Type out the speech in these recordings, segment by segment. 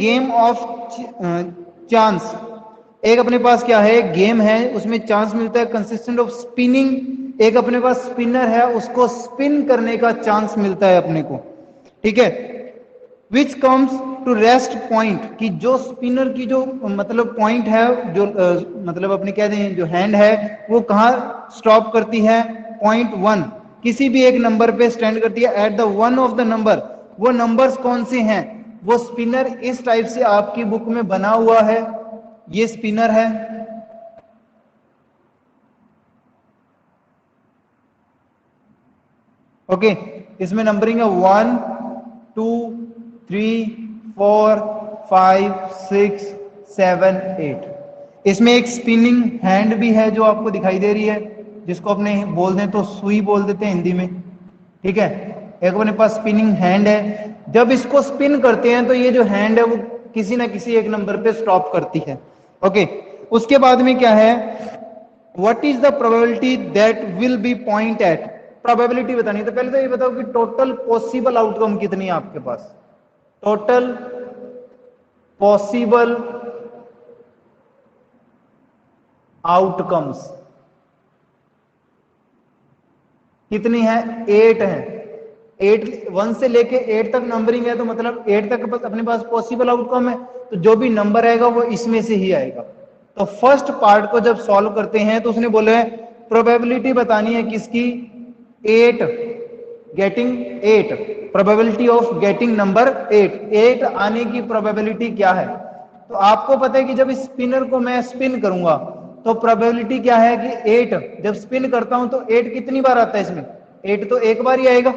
Game of chance, एक अपने पास क्या है, गेम है, उसमें चांस मिलता है कंसिस्टेंट ऑफ स्पिनिंग, एक अपने पास स्पिनर है, उसको स्पिन करने का चांस मिलता है अपने को, ठीक है। Which comes to rest point, कि जो स्पिनर की जो मतलब पॉइंट है, जो मतलब अपने कह दें जो हैंड है, वो कहाँ स्टॉप करती है, पॉइंट 1, किसी भी एक नंबर पे स्टैंड करती है, at the one of the number. वो नंबर्स कौन से हैं, वो स्पिनर इस टाइप से आपकी बुक में बना हुआ है, ये स्पिनर है, ओके। इसमें नंबरिंग है 1 2 3 4 5 6 7 8। इसमें एक स्पिनिंग हैंड भी है जो आपको दिखाई दे रही है, जिसको अपने बोल दें तो सुई बोल देते हैं हिंदी में, ठीक है। एक अपने पास स्पिनिंग हैंड है, जब इसको स्पिन करते हैं तो ये जो हैंड है वो किसी ना किसी एक नंबर पे स्टॉप करती है, ओके। उसके बाद में क्या है, what is the probability that will be point eight, probability बतानी है। तो पहले तो ये बताओ कि टोटल पॉसिबल आउटकम कितनी है आपके पास, टोटल पॉसिबल आउटकम्स कितनी है, 8 है। 8, 1 से लेके 8 तक नंबरिंग है, तो मतलब 8 तक अपने पास पॉसिबल आउटकम है, तो जो भी नंबर आएगा वो इसमें से ही आएगा। तो फर्स्ट पार्ट को जब सॉल्व करते हैं तो उसने बोला है प्रोबेबिलिटी बतानी है किसकी, 8 getting 8, probability of getting number 8 आने की प्रोबेबिलिटी क्या है। तो आपको पता है कि जब इस स्पिनर को मैं स्पिन करूंगा तो प्रोबेबिलिटी क्या है कि 8, जब स्पिन करता हूं तो 8 कितनी बार आता है इसमें, 8 तो एक बार ही आएगा,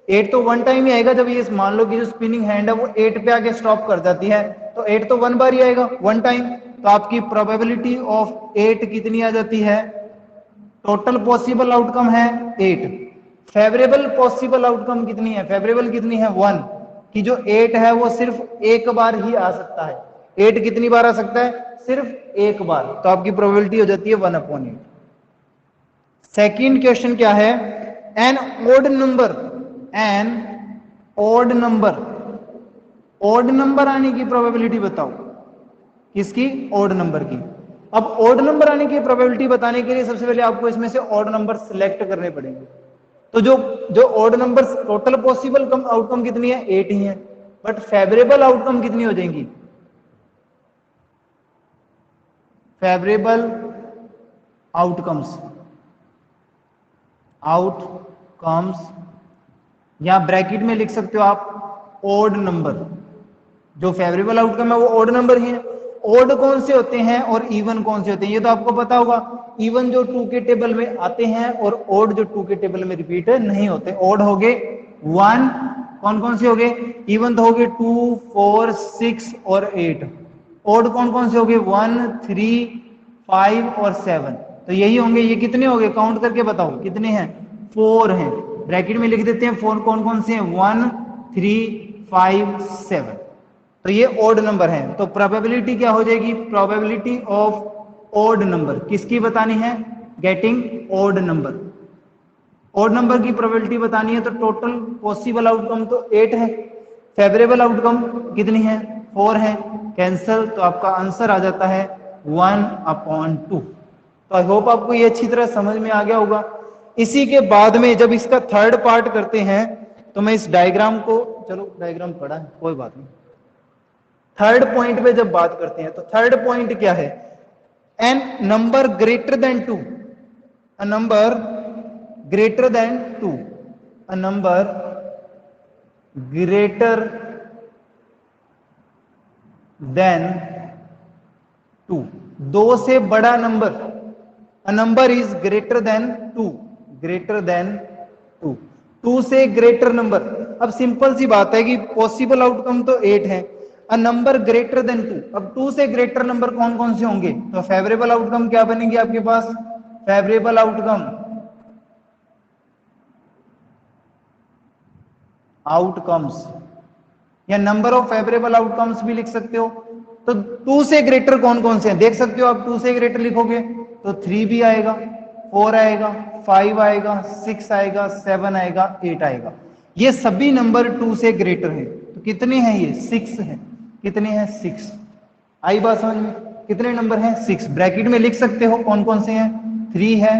8 तो 1 टाइम ही आएगा। जब ये मान लो कि जो स्पिनिंग हैंड है वो 8 पे आके स्टॉप कर जाती है, तो 8 तो 1 बार ही आएगा, 1 टाइम। तो आपकी प्रोबेबिलिटी ऑफ 8 कितनी आ जाती है, टोटल पॉसिबल आउटकम है 8। फेवरेबल पॉसिबल आउटकम कितनी है, फेवरेबल कितनी है 1, कि जो 8 है वो सिर्फ एक बार ही आ सकता है। 8 कितनी बार आ सकता है, सिर्फ एक बार, तो आपकी प्रोबेबिलिटी हो जाती है 1/8। सेकंड क्वेश्चन क्या है, an odd number, an odd number, odd number आने की प्रोबेबिलिटी बताओ, किसकी, ओड नंबर की। अब ओड नंबर आने की प्रोबेबिलिटी बताने के लिए सबसे पहले आपको इसमें से ओड नंबर सिलेक्ट करने पड़ेंगे। तो जो जो odd number, total possible outcome कितनी है, 8 ही है, बट फेवरेबल आउटकम कितनी हो जाएंगी, फेवरेबल आउटकम्स, आउटकम्स या ब्रैकेट में लिख सकते हो आप ओड नंबर, जो फेवरेबल आउटकम है वो ओड नंबर ही है। ओड कौन से होते हैं और इवन कौन से होते हैं, ये तो आपको पता होगा। इवन जो 2 के टेबल में आते हैं और ओड जो 2 के टेबल में रिपीट नहीं होते। ओड हो गए 1, कौन कौन से हो गए, इवन तो हो गए 2 4 6 और 8। ओड कौन कौन से हो गए, 1 3 5 और 7। तो यही होंगे, ये कितने हो गए, काउंट करके बताओ कितने हैं, 4 हैं। ब्रैकेट में लिख देते हैं 4 कौन कौन से हैं, 1 3 5 7। तो ये ओड नंबर है, तो प्रोबेबिलिटी क्या हो जाएगी, प्रोबेबिलिटी ऑफ ओड नंबर किसकी बतानी है, getting odd number. Odd number की प्रोबेबिलिटी बतानी है तो टोटल पॉसिबल आउटकम तो 8 है, फेवरेबल आउटकम कितनी है, 4 है, कैंसल, तो आपका आंसर आ जाता है 1/2। तो आई होप आपको ये अच्छी तरह समझ में आ गया होगा। इसी के बाद में जब इसका थर्ड पार्ट करते हैं तो मैं इस डायग्राम को, चलो डायग्राम पढ़ा है कोई बात नहीं, थर्ड पॉइंट पे जब बात करते हैं तो थर्ड पॉइंट क्या है, an number greater than 2, a number greater than 2, a number greater than 2, 2 से बड़ा number, a number is greater than 2, greater than 2, 2 से ग्रेटर नंबर। अब सिंपल सी बात है कि पॉसिबल आउटकम तो 8 है, अ नंबर ग्रेटर देन 2, अब 2 से ग्रेटर नंबर कौन कौन से होंगे, तो फेवरेबल आउटकम क्या बनेगी आपके पास, फेवरेबल आउटकम, आउटकम्स या नंबर ऑफ फेवरेबल आउटकम्स भी लिख सकते हो। तो 2 से ग्रेटर कौन कौन से हैं देख सकते हो आप, 2 से ग्रेटर लिखोगे तो 3 भी आएगा, 4 आएगा, 5 आएगा, 6 आएगा, 7 आएगा, 8 आएगा। ये सभी नंबर 2 से ग्रेटर हैं, तो कितने हैं ये, 6 हैं। कितने हैं 6। आई बात समझ में? कितने नंबर हैं 6। ब्रैकेट में लिख सकते हो कौन कौन से हैं, 3 है,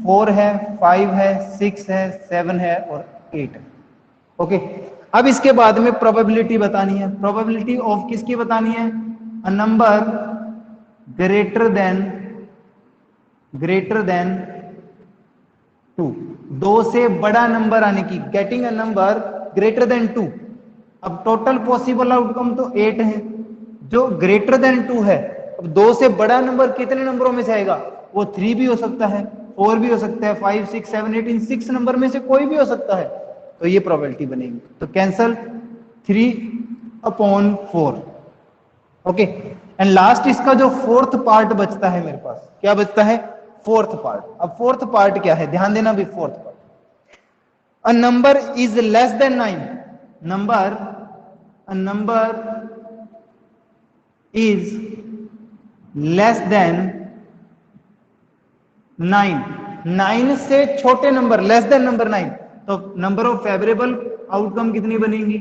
4 है, 5 है, 6 है, 7 है और 8 है। ओके, अब इसके बाद में प्रोबेबिलिटी बतानी है। प्रोबेबिलिटी ऑफ किसकी बतानी है, अ नंबर ग्रेटर देन 2, 2 से बड़ा नंबर आने की, getting a number greater than 2। अब टोटल पॉसिबल आउटकम तो 8 है, जो ग्रेटर देन 2 है। अब 2 से बड़ा नंबर कितने नंबरों में से आएगा, वो 3 भी हो सकता है, 4 भी हो सकता है, 5 6 7 8, इन 6 नंबर में से कोई भी हो सकता है। तो ये प्रोबेबिलिटी बनेगी। तो कैंसल 3/4। ओके, एंड लास्ट इसका जो फोर्थ पार्ट बचता है मेरे पास, क्या बचता है, फोर्थ पार्ट। अब फोर्थ पार्ट क्या है, ध्यान देना भी, fourth part, a number is less than 9, a number is less than 9, 9 से छोटे नंबर, लेस देन नंबर 9, तो नंबर ऑफ फेवरेबल आउटकम कितनी बनेंगी,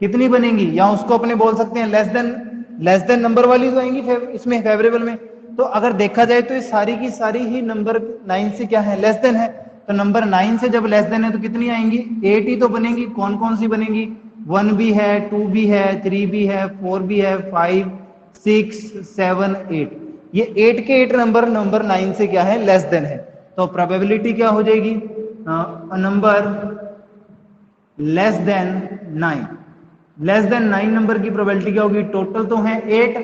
कितनी बनेंगी, या उसको अपने बोल सकते हैं लेस देन नंबर वाली जो आएंगी इसमें फेवरेबल में। तो अगर देखा जाए तो ये सारी की सारी ही नंबर 9 से क्या है, लेस देन है। तो नंबर 9 से जब लेस देन है तो कितनी आएंगी, 8 ही तो बनेंगी। कौन कौन सी बनेंगी, 1 भी है, 2 भी है, 3 भी है, 4 भी है, 5 6 7 8, ये 8 के 8 नंबर 9 से क्या है, लेस देन है। तो प्रोबेबिलिटी क्या हो जाएगी, number less than 9, less than 9 number की प्रोबेबिलिटी क्या होगी, टोटल तो है 8,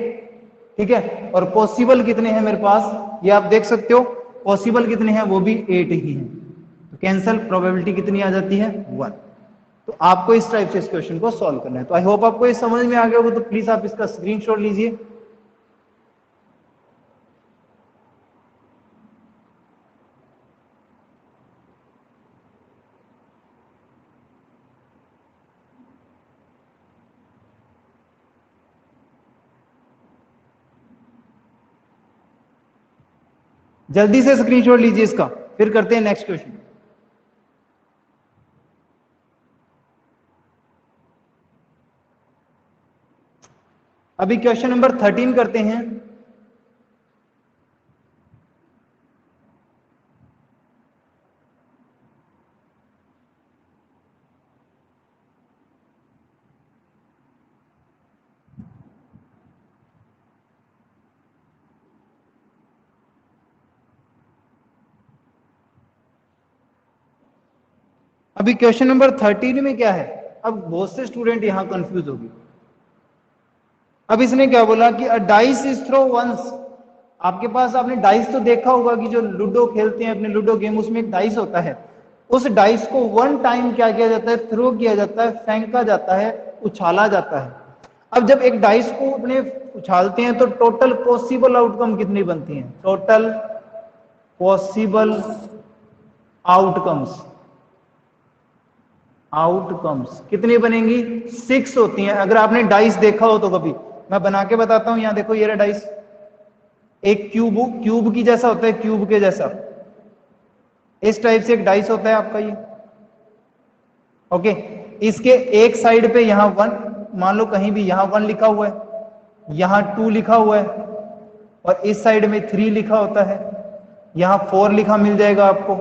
ठीक है, और पॉसिबल कितने हैं मेरे पास, ये आप देख सकते हो, पॉसिबल कितने हैं, वो भी 8 ही हैं। तो कैंसल, प्रोबेबिलिटी कितनी आ जाती है, 1। तो आपको इस टाइप से इस क्वेश्चन को सॉल्व करना है। तो आई होप आपको ये समझ में आ गया होगा। तो प्लीज आप इसका स्क्रीनशॉट लीजिए। जल्दी से स्क्रीनशॉट लीजिए इसका, फिर करते हैं नेक्स्ट क्वेश्चन। अभी क्वेश्चन नंबर 13 करते हैं। अभी क्वेश्चन नंबर 13 में क्या है, अब बहुत से स्टूडेंट यहां कंफ्यूज होगी। अब इसने क्या बोला कि a dice is throw once, आपके पास आपने डाइस तो देखा होगा कि जो लूडो खेलते हैं अपने लूडो गेम, उसमें एक डाइस होता है। उस डाइस को 1 टाइम क्या किया जाता है, थ्रो किया जाता है, फेंका जाता है, उछाला जाता है। अब जब एक डाइस को अपने उछालते हैं तो टोटल पॉसिबल आउटकम कितनी बनती है, टोटल पॉसिबल आउटकम्स कितनी बनेंगी, 6 होती हैं। अगर आपने डाइस देखा हो तो कभी, मैं बना के बताता हूं, यहां देखो ये रहा डाइस, एक क्यूब की जैसा होता है, क्यूब के जैसा, इस टाइप से एक डाइस होता है आपका ये। ओके, इसके एक साइड पे यहां 1, मान लो कहीं भी यहां 1 लिखा हुआ है, यहां 2 लिखा हुआ है, और इस साइड में 3 लिखा होता है, यहां 4 लिखा मिल जाएगा आपको,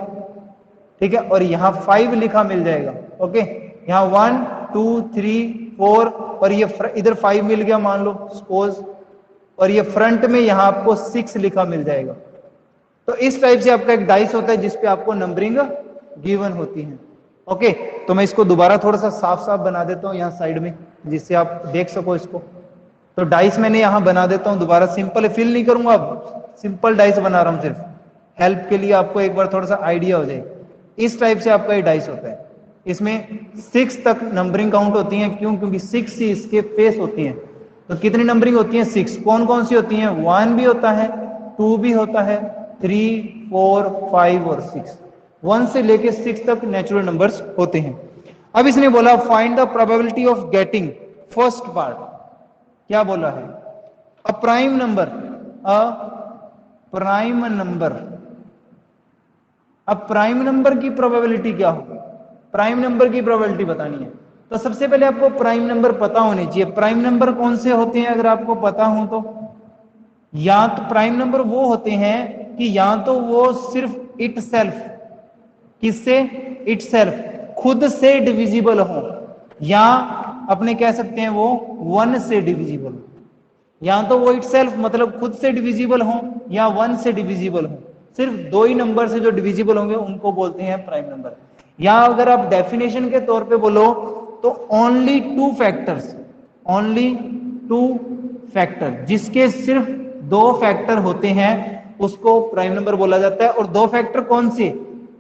ठीक है, और यहां 5 लिखा मिल जाएगा। ओके, यहां 1 2 3 4, और ये इधर 5 मिल गया मान लो सपोज, और ये फ्रंट में यहां आपको 6 लिखा मिल जाएगा। तो इस टाइप से आपका एक डाइस होता है जिसपे आपको नंबरिंग गिवन होती है। ओके, तो मैं इसको दोबारा थोड़ा सा साफ साफ बना देता हूं यहाँ साइड में, जिससे आप देख सको इसको। तो डाइस मैंने यहां बना देता हूं दोबारा, सिंपल फिल नहीं करूंगा, अब सिंपल डाइस बना रहा हूं, सिर्फ हेल्प के लिए, आपको एक बार थोड़ा सा आइडिया हो जाए। इस टाइप से आपका ये डाइस होता है, इसमें 6 तक नंबरिंग काउंट होती है। क्यों, क्योंकि 6 ही इसके फेस होती हैं। तो कितनी नंबरिंग होती है, 6। कौन कौन सी होती हैं, 1 भी होता है, 2 भी होता है, 3 4 5 और 6, 1 से लेके 6 तक नेचुरल नंबर्स होते हैं। अब इसने बोला find the probability of getting, first part क्या बोला है, a prime number, a prime number. अब प्राइम नंबर की प्रोबेबिलिटी क्या होगी, प्राइम नंबर की प्रोबेबिलिटी बतानी है। तो सबसे पहले आपको प्राइम नंबर पता होने चाहिए। प्राइम नंबर कौन से होते हैं अगर आपको पता हो तो? या तो प्राइम नंबर वो होते हैं कि या तो वो सिर्फ इट सेल्फ, किससे? इट सेल्फ, खुद से डिविजिबल हो, या अपने कह सकते हैं वो वन से डिविजिबल हो। या तो वो इट सेल्फ मतलब खुद से डिविजिबल हो या वन से डिविजिबल हो। सिर्फ दो ही नंबर से जो डिविजिबल होंगे उनको बोलते हैं प्राइम नंबर। या अगर आप डेफिनेशन के तौर पे बोलो तो only two factors, only two factor, जिसके सिर्फ दो फैक्टर होते हैं उसको प्राइम नंबर बोला जाता है। और दो फैक्टर कौन से?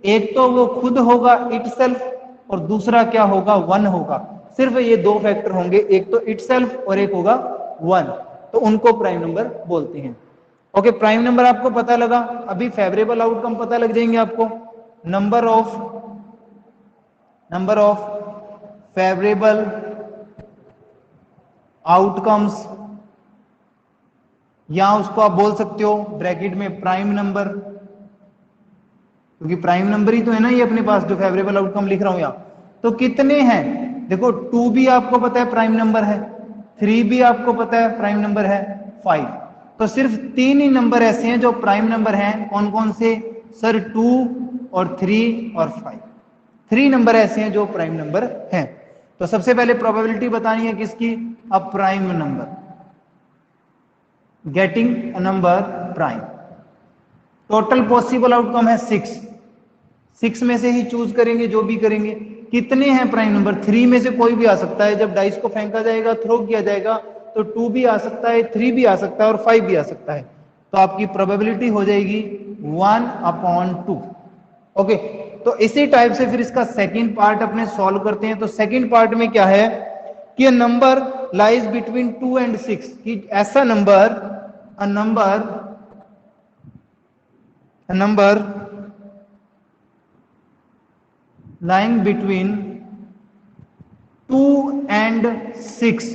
एक तो वो खुद होगा इट सेल्फ, और दूसरा क्या होगा? वन होगा। सिर्फ ये दो फैक्टर होंगे, एक तो इट सेल्फ और एक होगा वन, तो उनको प्राइम नंबर बोलते हैं। ओके, प्राइम नंबर आपको पता लगा। अभी फेवरेबल आउटकम पता लग जाएंगे आपको। नंबर ऑफ फेवरेबल आउटकम्स, या उसको आप बोल सकते हो ब्रैकेट में प्राइम नंबर, क्योंकि प्राइम नंबर ही तो है ना ये अपने पास जो फेवरेबल आउटकम लिख रहा हूं यहां। तो कितने हैं? देखो 2 भी आपको पता है प्राइम नंबर है, 3 भी आपको पता है प्राइम नंबर है, 5। तो सिर्फ 3 ही नंबर ऐसे हैं जो प्राइम नंबर हैं। कौन कौन से सर? 2 और 3 और 5। 3 नंबर ऐसे हैं जो प्राइम नंबर हैं। तो सबसे पहले प्रोबेबिलिटी बतानी है किसकी? A prime number, getting a number prime. Total possible outcome है 6। 6 में से ही चूज करेंगे जो भी करेंगे। कितने हैं प्राइम नंबर? 3 में से कोई भी आ सकता है। जब डाइस को फेंका जाएगा, थ्रो किया जाएगा, तो 2 भी आ सकता है, 3 भी आ सकता है और 5 भी आ सकता है। तो आपकी प्रोबेबिलिटी हो जाएगी 1/2। ओके, तो इसी टाइप से फिर इसका सेकंड पार्ट अपने सॉल्व करते हैं। तो सेकंड पार्ट में क्या है कि नंबर लाइज बिटवीन 2 and 6, कि ऐसा number, a number lying between 2 and 6,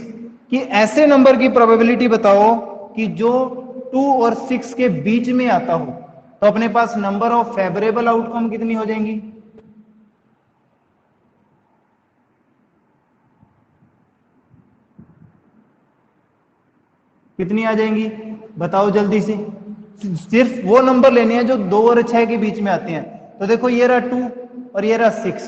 कि ऐसे नंबर की प्रोबेबिलिटी बताओ कि जो 2 और 6 के बीच में आता हो। तो अपने पास नंबर ऑफ फेवरेबल आउटकम कितनी हो जाएंगी? कितनी आ जाएंगी बताओ जल्दी से। सिर्फ वो नंबर लेने हैं जो 2 और 6 के बीच में आते हैं। तो देखो ये रहा 2 और ये रहा 6,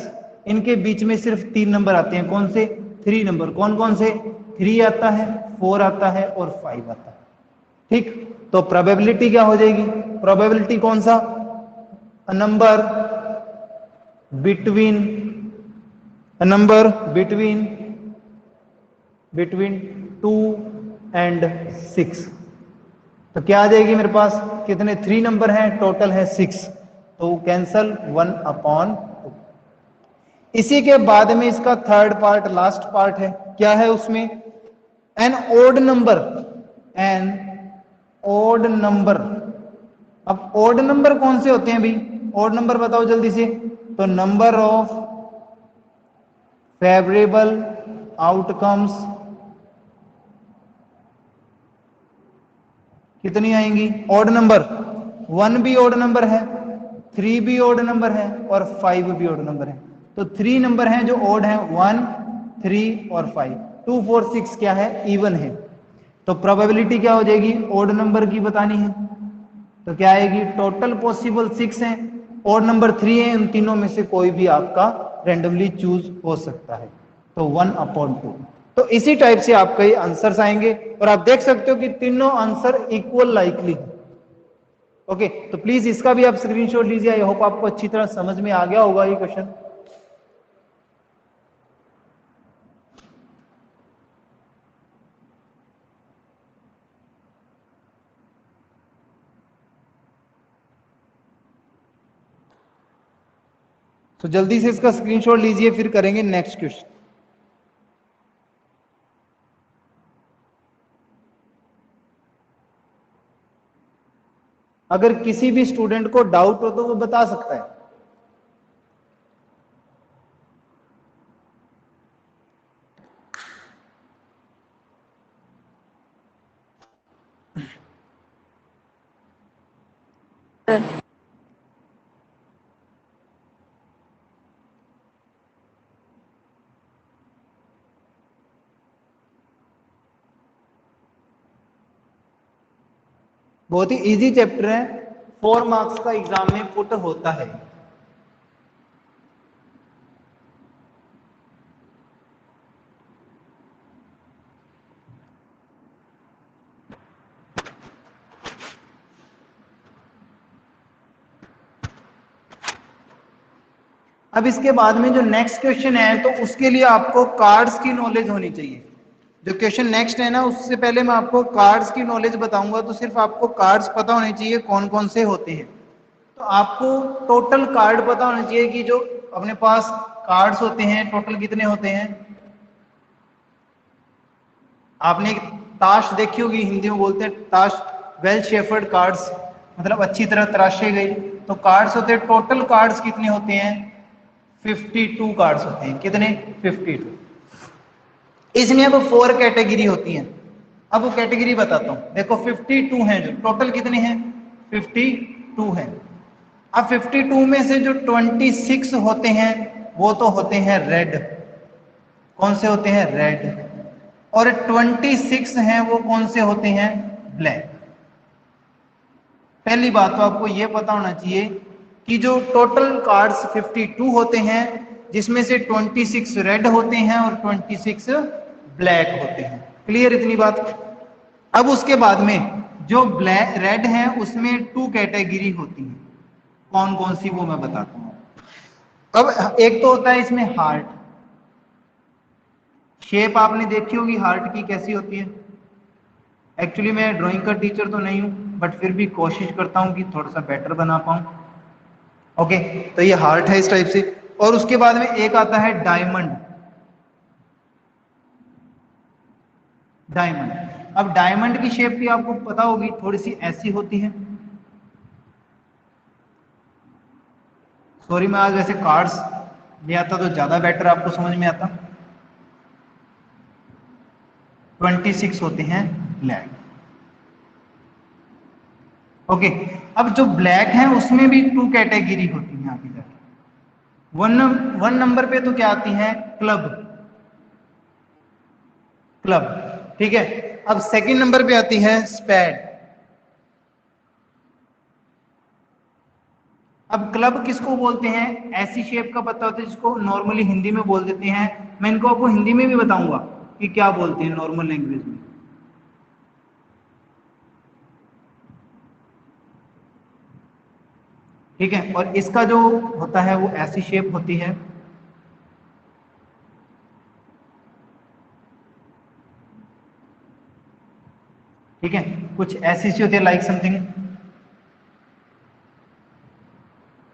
इनके बीच में सिर्फ 3 नंबर आते हैं। कौन से? 3 नंबर। कौन कौन से? 3 आता है, 4 आता है और 5 आता है। ठीक, तो प्रोबेबिलिटी क्या हो जाएगी? प्रोबेबिलिटी कौन सा? Number between, number between 2 and 6। तो क्या आ जाएगी मेरे पास? कितने 3 नंबर हैं, टोटल है 6, तो कैंसल 1/2। इसी के बाद में इसका थर्ड पार्ट, लास्ट पार्ट है। क्या है उसमें? An odd number, an odd number. अब ओड नंबर कौन से होते हैं भाई? ओड नंबर बताओ जल्दी से। तो नंबर ऑफ फेवरेबल आउटकम्स कितनी आएंगी? Odd number. 1 भी ओड नंबर है, 3 भी ओड नंबर है और 5 भी ओड नंबर है। तो 3 नंबर हैं जो ओड हैं, 1, 3 और 5। 2, 4, 6 क्या है? इवन है। तो प्रोबेबिलिटी क्या हो जाएगी? ओड नंबर की बतानी है। तो क्या आएगी? टोटल पॉसिबल 6 है, ओड नंबर 3 है, इन तीनों में से कोई भी आपका रेंडमली चूज हो सकता है। तो 1/2। तो इसी टाइप से आपका ये आंसर्स आएंगे और आप देख सकते हो कि तीनों आंसर इक्वल लाइकली है। ओके, तो प्लीज इसका भी आप स्क्रीनशॉट लीजिए। आई होप आपको अच्छी तरह समझ में आ गया होगा ये क्वेश्चन। तो जल्दी से इसका स्क्रीनशॉट लीजिए, फिर करेंगे नेक्स्ट क्वेश्चन। अगर किसी भी स्टूडेंट को डाउट हो तो वो बता सकता है। बहुत ही इजी चैप्टर है, 4 मार्क्स का एग्जाम में पुट होता है। अब इसके बाद में जो नेक्स्ट क्वेश्चन है, तो उसके लिए आपको कार्ड्स की नॉलेज होनी चाहिए। जो क्वेश्चन नेक्स्ट है ना, उससे पहले मैं आपको कार्ड्स की नॉलेज बताऊंगा, तो सिर्फ आपको कार्ड्स पता होने चाहिए कौन कौन से होते हैं। तो आपको टोटल कार्ड पता होना चाहिए कि जो अपने पास कार्ड्स होते हैं टोटल कितने होते हैं। आपने एक ताश देखी होगी, हिंदी में बोलते हैं ताश, वेल शेफर्ड कार्ड्स, मतलब अच्छी तरह तराशे गए। तो कार्ड्स होते हैं, टोटल कार्ड्स कितने होते हैं, 52 कार्ड्स होते हैं। कितने, 52। इसमें अब 4 कैटेगरी होती हैं। अब वो कैटेगरी बताता हूं। देखो 52 हैं, जो टोटल कितने हैं, 52 हैं। अब 52 में से जो 26 होते हैं वो तो होते हैं रेड। कौन से होते हैं, रेड। और 26 हैं वो कौन से होते हैं, ब्लैक। पहली बात तो आपको यह पता होना चाहिए कि जो टोटल कार्ड्स 52 होते हैं, जिसमें से 26 रेड होते हैं और 26 ब्लैक होते हैं। क्लियर इतनी बात। अब उसके बाद में जो ब्लैक रेड है उसमें 2 कैटेगरी होती है। कौन कौन सी, वो मैं बताता हूं। अब एक तो होता है इसमें हार्ट। शेप आपने देखी होगी हार्ट की कैसी होती है। एक्चुअली मैं ड्राइंग का टीचर तो नहीं हूं, बट फिर भी कोशिश करता हूं कि थोड़ा सा बेटर बना पाऊं। ओके, तो ये हार्ट है इस टाइप से। और उसके बाद में एक आता है डायमंड। डायमंड, अब डायमंड की शेप भी आपको पता होगी, थोड़ी सी ऐसी होती है। सॉरी, मैं आज वैसे कार्ड्स ले आता तो ज्यादा बेटर आपको समझ में आता। 26 होते हैं ब्लैक। ओके, अब जो ब्लैक है उसमें भी 2 कैटेगरी होती है आगे जाके। वन नंबर पे तो क्या आती है, क्लब। क्लब, ठीक है। अब सेकंड नंबर पे आती है स्पैड। अब क्लब किसको बोलते हैं, ऐसी शेप का पता होता है जिसको नॉर्मली हिंदी में बोल देते हैं। मैं इनको आपको हिंदी में भी बताऊंगा कि क्या बोलते हैं नॉर्मल लैंग्वेज में। ठीक है, और इसका जो होता है वो ऐसी शेप होती है। ठीक है, कुछ ऐसी सी होती है, लाइक समथिंग।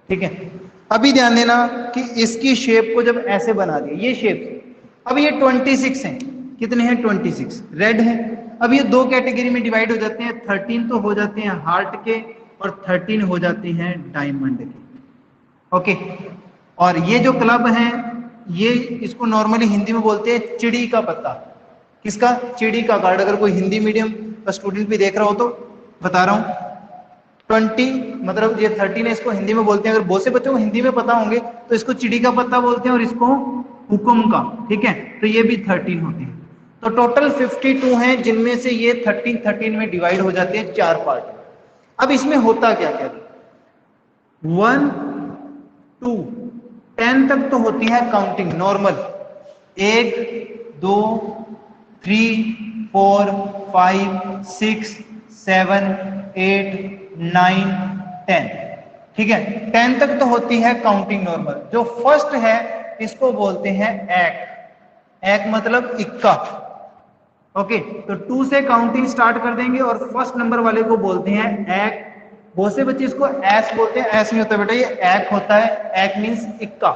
ठीक है, अभी ध्यान देना कि इसकी शेप को जब ऐसे बना दिया, ये शेप, अब ये 26 है। कितने हैं, 26 रेड है। अब ये 2 कैटेगरी में डिवाइड हो जाते हैं। 13 तो हो जाते हैं हार्ट के और 13 हो जाते हैं डायमंड के। ओके, और ये जो क्लब है, ये इसको नॉर्मली हिंदी में बोलते हैं चिड़ी का पत्ता। किसका, चिड़ी का कार्ड। अगर कोई हिंदी मीडियम का स्टूडेंट भी देख रहा हो तो बता रहा हूं, 20 मतलब ये 13 है, इसको हिंदी में बोलते हैं। अगर बहुत से बच्चों को हिंदी में पता होंगे तो इसको चिड़ी का पत्ता बोलते हैं और इसको हुक्म का। ठीक है, तो ये भी 13 होते हैं। तो टोटल 52 हैं, जिनमें से ये 13 में डिवाइड हो जाते हैं 4 पार्ट। अब इसमें होता क्या क्या, 1 2 10 तक तो होती है काउंटिंग नॉर्मल। 1 2 3 4 5 6 7 8 9 10। ठीक है, 10 तक तो होती है काउंटिंग नॉर्मल। जो फर्स्ट है इसको बोलते हैं एक। एक मतलब इक्का। ओके, तो 2 से काउंटिंग स्टार्ट कर देंगे और फर्स्ट नंबर वाले को बोलते हैं एक। बहुत से बच्चे इसको एस बोलते हैं, एस नहीं होता बेटा, ये एक होता है। एक मींस इक्का।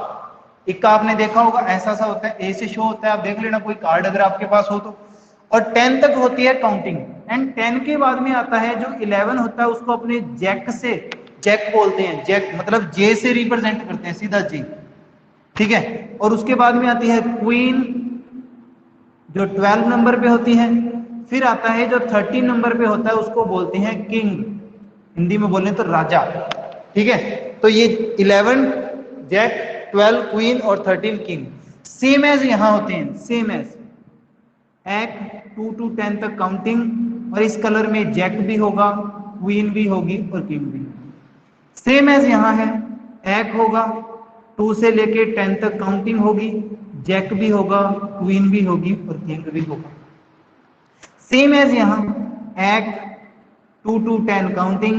इक्का आपने देखा होगा, ऐसा सा होता है, ए से शो होता है। आप देख लेना कोई कार्ड अगर आपके पास हो तो। और 10 तक होती है काउंटिंग। एंड 10 के बाद में आता है जो 11 होता है, उसको अपने जैक से, जैक बोलते हैं। जैक मतलब जे से रिप्रेजेंट करते हैं, सीधा जे। ठीक है, और उसके बाद में आती है क्वीन जो 12 नंबर पे होती है। फिर आता है जो 13 नंबर पे होता है, उसको बोलते हैं किंग, हिंदी में बोले तो राजा। ठीक है, तो ये 11 जैक, 12 क्वीन और 13 किंग। सेम एज यहां होते हैं, सेम एज एक 2 to 10 तक काउंटिंग। और इस कलर में जैक भी होगा, क्वीन भी होगी और किंग भी होगी। सेम एज यहाँ है, एक होगा, 2 से लेके 10 तक काउंटिंग होगी, जैक भी होगा, क्वीन भी होगी और किंग भी होगा। सेम एज यहाँ, एक 2 to 10 काउंटिंग,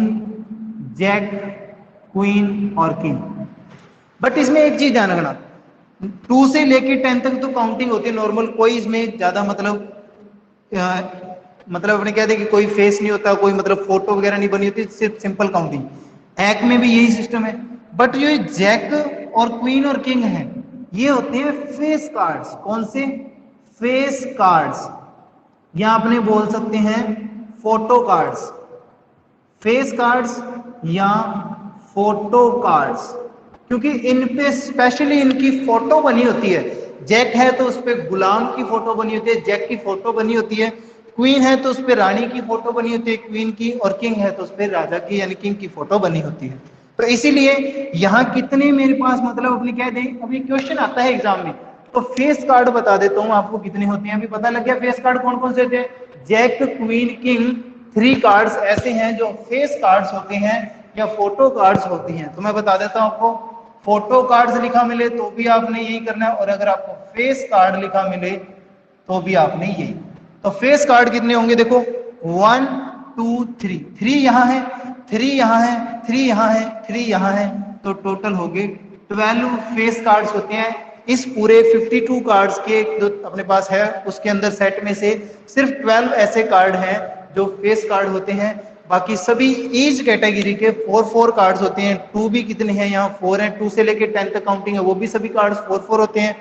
जैक, क्वीन और किंग। बट इसमें एक चीज ध्यान रखना, 2 से लेके 10 तक तो काउंटिंग होती है नॉर्मल, कोई इसमें ज्यादा मतलब अपने कहते हैं कि कोई फेस नहीं होता, कोई मतलब फोटो वगैरह नहीं बनी होती, सिर्फ सिंपल काउंटिंग। एक में भी यही सिस्टम है। बट जो जैक और क्वीन और किंग है, ये होते हैं फेस कार्ड्स। कौन से? फेस कार्ड्स, या अपने बोल सकते हैं फोटो कार्ड्स। फेस कार्ड्स या फोटो कार्ड्स, क्योंकि इन पे स्पेशली इनकी फोटो बनी होती है। जैक है तो उस पर गुलाम की फोटो बनी होती है, जैक की फोटो बनी होती है। क्वीन है तो उस पर रानी की फोटो बनी होती है, क्वीन की। और किंग है तो उस पर राजा की यानी किंग की फोटो बनी होती है। तो इसीलिए यहाँ कितने मेरे पास मतलब अपने कह दें, अभी क्वेश्चन आता है एग्जाम में, तो फेस कार्ड बता देता हूँ आपको कितने होते हैं। अभी पता लग गया फेस कार्ड कौन कौन से होते हैं। जैक, क्वीन, किंग, 3 कार्ड्स ऐसे हैं जो फेस कार्ड्स होते हैं या फोटो कार्ड्स होती हैं। तो मैं बता देता हूं आपको, फोटो कार्ड्स लिखा मिले तो भी आपने यही करना है, और अगर आपको फेस कार्ड लिखा मिले तो भी आपने यही। तो फेस कार्ड कितने होंगे देखो, 1 2 3, 3 यहाँ है, 3 यहाँ है, 3 यहाँ है, 3 यहाँ है, तो टोटल हो गए 12 फेस कार्ड्स होते हैं। इस पूरे 52 कार्ड्स के जो अपने पास है उसके अंदर सेट में से सिर्फ 12 ऐसे कार्ड हैं जो फेस कार्ड होते हैं। बाकी सभी ईच कैटेगरी के 4 कार्ड्स होते हैं। 2 भी कितने हैं यहाँ, 4 हैं। 2 से लेके 10 तक काउंटिंग है, वो भी सभी कार्ड्स 4 होते हैं।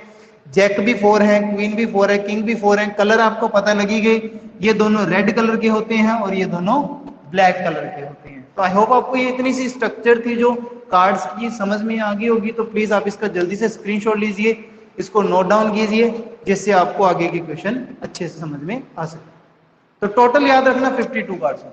जैक भी 4 है, क्वीन भी 4 है, किंग भी 4 है। कलर आपको पता लगी गई, ये दोनों रेड कलर के होते हैं और ये दोनों ब्लैक कलर के होते हैं। तो आई होप आपको ये इतनी सी स्ट्रक्चर थी जो कार्ड्स की समझ में आ गई होगी। तो प्लीज आप इसका जल्दी से स्क्रीनशॉट लीजिए, इसको नोट डाउन कीजिए, जिससे आपको आगे के क्वेश्चन अच्छे से समझ में आ सके। तो टोटल याद रखना 52 कार्ड्स हैं।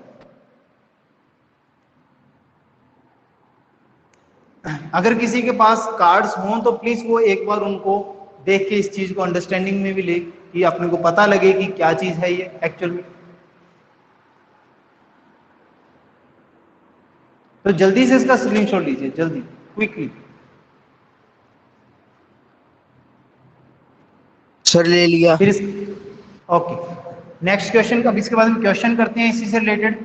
अगर किसी के पास कार्ड्स हों तो प्लीज वो एक बार उनको देख के इस चीज को अंडरस्टैंडिंग में भी ले, कि अपने को पता लगे कि क्या चीज है ये एक्चुअल में। तो जल्दी से इसका स्क्रीनशॉट लीजिए, जल्दी, क्विकली। सर ले लिया। फिर ओके, नेक्स्ट क्वेश्चन, अब इसके बाद हम क्वेश्चन करते हैं इसी से रिलेटेड।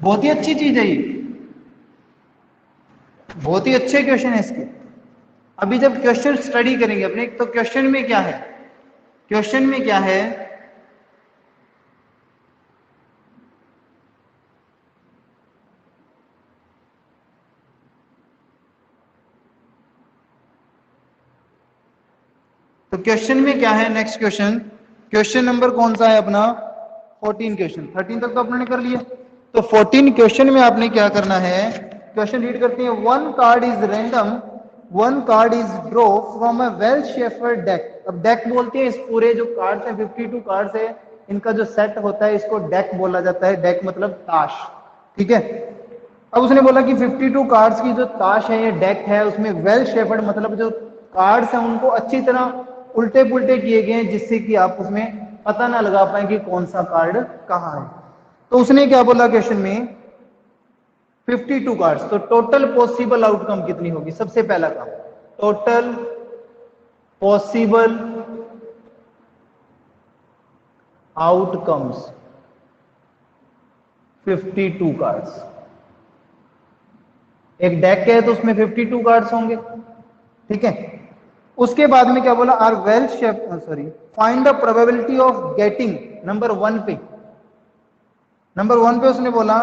बहुत ही अच्छी चीज है ये, बहुत ही अच्छे क्वेश्चन है इसके। अभी जब क्वेश्चन स्टडी करेंगे अपने, तो क्वेश्चन में क्या है, क्वेश्चन में क्या है, तो क्वेश्चन में क्या है, नेक्स्ट क्वेश्चन, क्वेश्चन नंबर कौन सा है अपना, 14 क्वेश्चन। 13 तक तो आपने कर लिया। तो 14 क्वेश्चन में आपने क्या करना है, क्वेश्चन रीड करते हैं। 1 card is random, 1 card is draw from a well shepherd deck. अब डेक बोलते हैं इस पूरे जो कार्ड्स है, 52 कार्ड्स है, इनका जो सेट होता है इसको डेक बोला जाता है। डेक मतलब ताश, ठीक है। अब उसने बोला कि 52 कार्ड्स की जो ताश है, ये डेक है, उसमें वेल शेफर्ड मतलब जो कार्ड्स हैं उनको अच्छी तरह उल्टे पुल्टे किए गए हैं, जिससे कि आप उसमें पता ना लगा पाए कि कौन सा कार्ड कहाँ है। तो उसने क्या बोला क्वेश्चन में, 52 कार्ड्स, तो टोटल पॉसिबल आउटकम कितनी होगी। सबसे पहला काम, टोटल पॉसिबल आउटकम्स 52 कार्ड्स। एक डेक है तो उसमें 52 कार्ड्स होंगे, ठीक है। उसके बाद में क्या बोला, are well shape, sorry, find the probability of getting, number 1 पे, नंबर 1 पे उसने बोला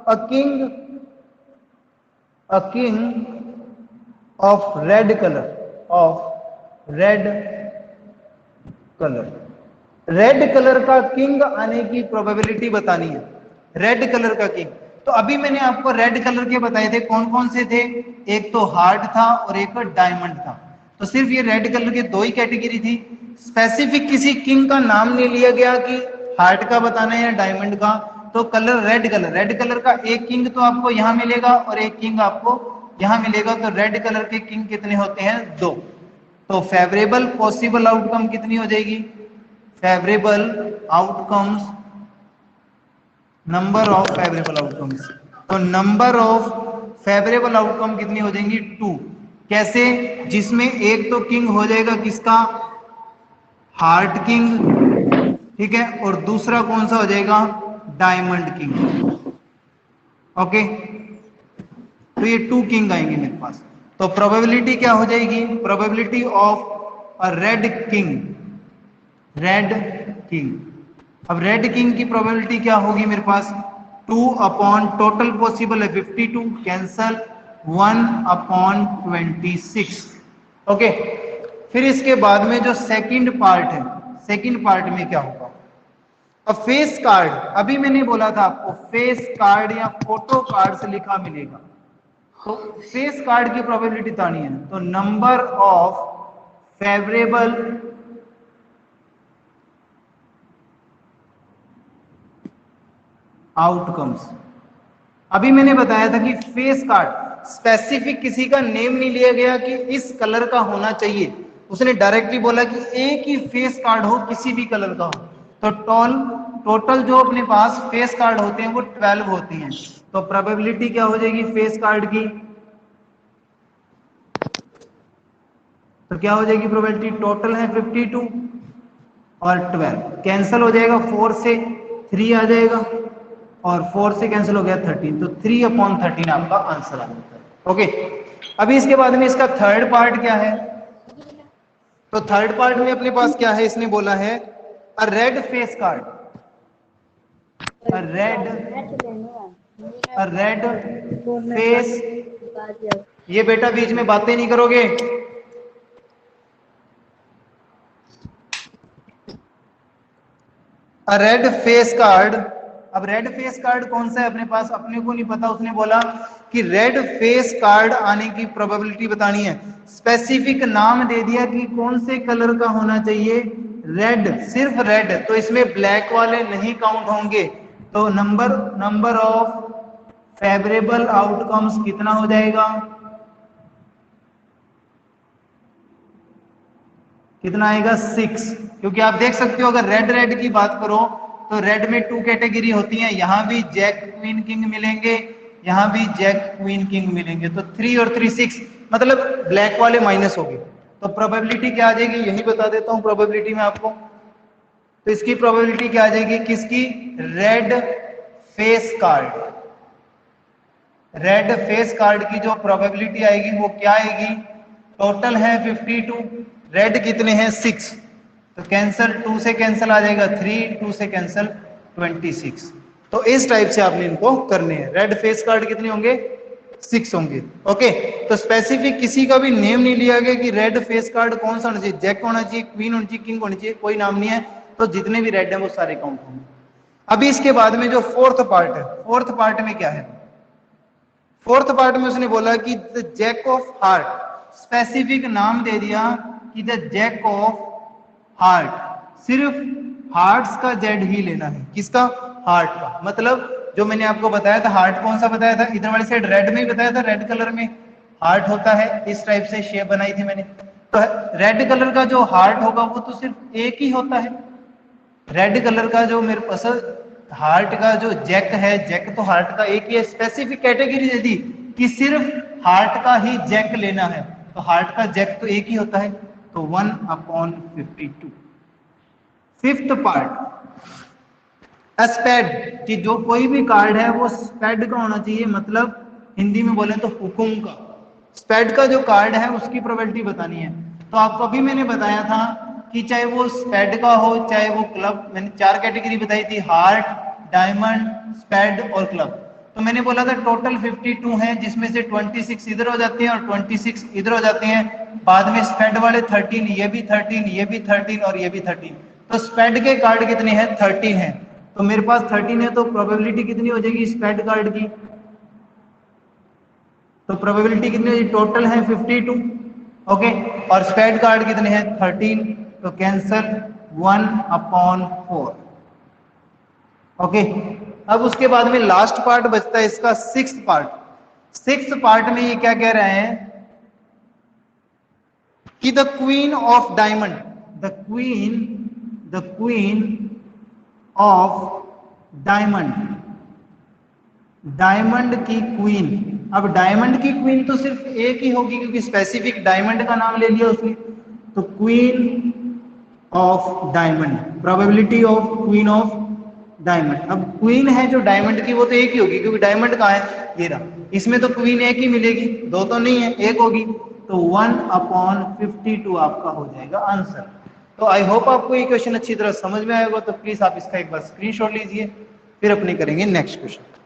a king of red colour, of red colour, red colour का किंग आने की प्रोबेबिलिटी बतानी है। रेड कलर का किंग, तो अभी मैंने आपको रेड कलर के बताए थे, कौन कौन से थे, एक तो हार्ट था और एक डायमंड था। तो सिर्फ ये रेड कलर के 2 ही कैटेगरी थी। स्पेसिफिक किसी किंग का नाम नहीं लिया गया कि हार्ट का बताना है या डायमंड का। तो colour red colour, red colour का एक किंग तो आपको यहां मिलेगा और एक किंग आपको यहां मिलेगा। तो रेड कलर के किंग कितने होते हैं, 2। तो फेवरेबल पॉसिबल आउटकम कितनी हो जाएगी, favourable outcomes, number of favourable outcomes. तो नंबर ऑफ फेवरेबल आउटकम कितनी हो जाएंगी? 2। कैसे? जिसमें एक तो किंग हो जाएगा किसका? हार्ट किंग, ठीक है, और दूसरा कौन सा हो जाएगा? Diamond king. ओके, तो ये 2 किंग आएंगे मेरे पास। तो प्रोबेबिलिटी क्या हो जाएगी? Probability of a red king, red king. अब रेड किंग की प्रोबेबिलिटी क्या होगी मेरे पास? 2 अपॉन टोटल पॉसिबल है 52, कैंसल 1 अपॉन 26। ओके, फिर इसके बाद में जो सेकंड पार्ट है, सेकंड पार्ट में क्या होगा? अब फेस कार्ड, अभी मैंने बोला था आपको फेस कार्ड या फोटो कार्ड से लिखा मिलेगा, तो फेस कार्ड की प्रोबेबिलिटी तानी है। तो नंबर ऑफ फेवरेबल आउटकम्स, अभी मैंने बताया था कि फेस कार्ड स्पेसिफिक किसी का नेम नहीं लिया गया कि इस कलर का होना चाहिए, उसने डायरेक्टली बोला कि एक ही फेस कार्ड हो, किसी भी कलर का हो। तो टोटल जो अपने पास फेस कार्ड होते हैं वो 12 होते हैं। तो प्रोबेबिलिटी क्या हो जाएगी फेस कार्ड की? तो क्या हो जाएगी प्रोबेबिलिटी? टोटल है 52 और 12 कैंसिल हो जाएगा, 4 से 3 आ जाएगा और 4 से कैंसिल हो गया 13, तो 3 अपॉन 13 आपका आंसर आ जाता है। ओके, अभी इसके बाद में इसका थर्ड पार्ट क्या है? तो थर्ड पार्ट में अपने पास क्या है? इसने बोला है अ रेड फेस कार्ड, अ रेड फेस, ये बेटा बीच में बातें नहीं करोगे। अ रेड फेस कार्ड, अब रेड फेस कार्ड कौन सा है अपने पास? अपने को नहीं पता, उसने बोला कि रेड फेस कार्ड आने की प्रोबेबिलिटी बतानी है। स्पेसिफिक नाम दे दिया कि कौन से कलर का होना चाहिए? रेड, सिर्फ रेड, तो इसमें ब्लैक वाले नहीं काउंट होंगे। तो नंबर ऑफ फेवरेबल आउटकम्स कितना हो जाएगा? कितना आएगा? 6। क्योंकि आप देख सकते हो अगर रेड की बात करो तो रेड में 2 कैटेगरी होती हैं, यहां भी जैक क्वीन किंग मिलेंगे, यहां भी जैक क्वीन किंग मिलेंगे। तो 3 और 3 6, मतलब ब्लैक वाले माइनस हो गए। तो प्रोबेबिलिटी क्या आ जाएगी? यही बता देता हूं प्रोबेबिलिटी में आपको। तो इसकी प्रोबेबिलिटी क्या आ जाएगी? किसकी? Red face card, red face card की जो प्रोबेबिलिटी आएगी वो क्या आएगी? टोटल है 52, रेड कितने हैं? 6, तो कैंसल 2 से कैंसल आ जाएगा 3, 2 से कैंसल 26। तो इस टाइप से आपने इनको करने हैं। रेड फेस कार्ड कितने होंगे? 6 होंगे। ओके, तो स्पेसिफिक किसी का भी नेम नहीं लिया गया कि रेड फेस कार्ड कौन सा होना चाहिए, जैक होना चाहिए, क्वीन होनी चाहिए, किंग होनी चाहिए, कोई नाम नहीं है। तो जितने भी रेड है वो सारे काउंट होंगे। अभी इसके बाद में जो फोर्थ पार्ट है, फोर्थ पार्ट में क्या है? फोर्थ पार्ट में उसने बोला कि the jack of heart, specific नाम दे दिया कि द जैक ऑफ हार्ट, सिर्फ हार्ट्स का जेड ही लेना है। किसका? हार्ट का। मतलब जो मैंने आपको बताया था, हार्ट कौन सा बताया था? इधर वाली साइड रेड में ही बताया था, रेड कलर में हार्ट होता है, इस टाइप से शेप बनाई थी मैंने। तो रेड कलर का जो हार्ट होगा वो तो सिर्फ एक ही होता है। रेड कलर का जो मेरे पास हार्ट का जो जैक है, जैक तो हार्ट का एक ही है। स्पेसिफिक कैटेगरी दे दी कि सिर्फ हार्ट का ही जैक लेना है, तो हार्ट का जैक तो एक ही होता है, तो 1 अपॉन 52। फिफ्थ पार्ट, स्पेड, कि जो कोई भी कार्ड है वो स्पेड का होना चाहिए, मतलब हिंदी में बोले तो हुकुम का। स्पेड का जो कार्ड है उसकी प्रोबेबिलिटी बतानी है। तो आपको अभी मैंने बताया था कि चाहे वो स्पेड का हो चाहे वो क्लब, मैंने 4 कैटेगरी बताई थी, हार्ट, डायमंड, स्पेड और क्लब। तो मैंने बोला था टोटल 52 है, जिसमें से 26 इधर हो जाते हैं और 26 इधर हो जाते हैं। बाद में स्पेड वाले 13, ये भी 13, ये भी 13 और ये भी 13। तो स्पेड के कार्ड कितने हैं? 13 है। तो मेरे पास 13 है, तो प्रोबेबिलिटी कितनी हो जाएगी स्पेड कार्ड की? तो प्रोबेबिलिटी कितनी होगी? टोटल है 52, ओके, और स्पेड कार्ड कितने हैं? 13, तो कैंसल 1 अपॉन 4। ओके, अब उसके बाद में लास्ट पार्ट बचता है इसका, सिक्स्थ पार्ट। सिक्स्थ पार्ट में ये क्या कह रहे हैं कि the queen of diamond, the queen the queen of diamond, diamond की क्वीन। अब डायमंड की क्वीन तो सिर्फ एक ही होगी क्योंकि स्पेसिफिक डायमंड का नाम ले लिया उसने, तो queen of diamond, probability of queen of diamond. अब क्वीन है जो डायमंड की वो तो एक ही होगी क्योंकि डायमंड कहाँ है, ये रहा, इसमें तो क्वीन एक ही मिलेगी, दो तो नहीं है, एक होगी, तो 1/52 आपका हो जाएगा आंसर। तो आई होप आपको ये क्वेश्चन अच्छी तरह समझ में आएगा, तो प्लीज आप इसका एक बार स्क्रीनशॉट लीजिए, फिर अपने करेंगे नेक्स्ट क्वेश्चन।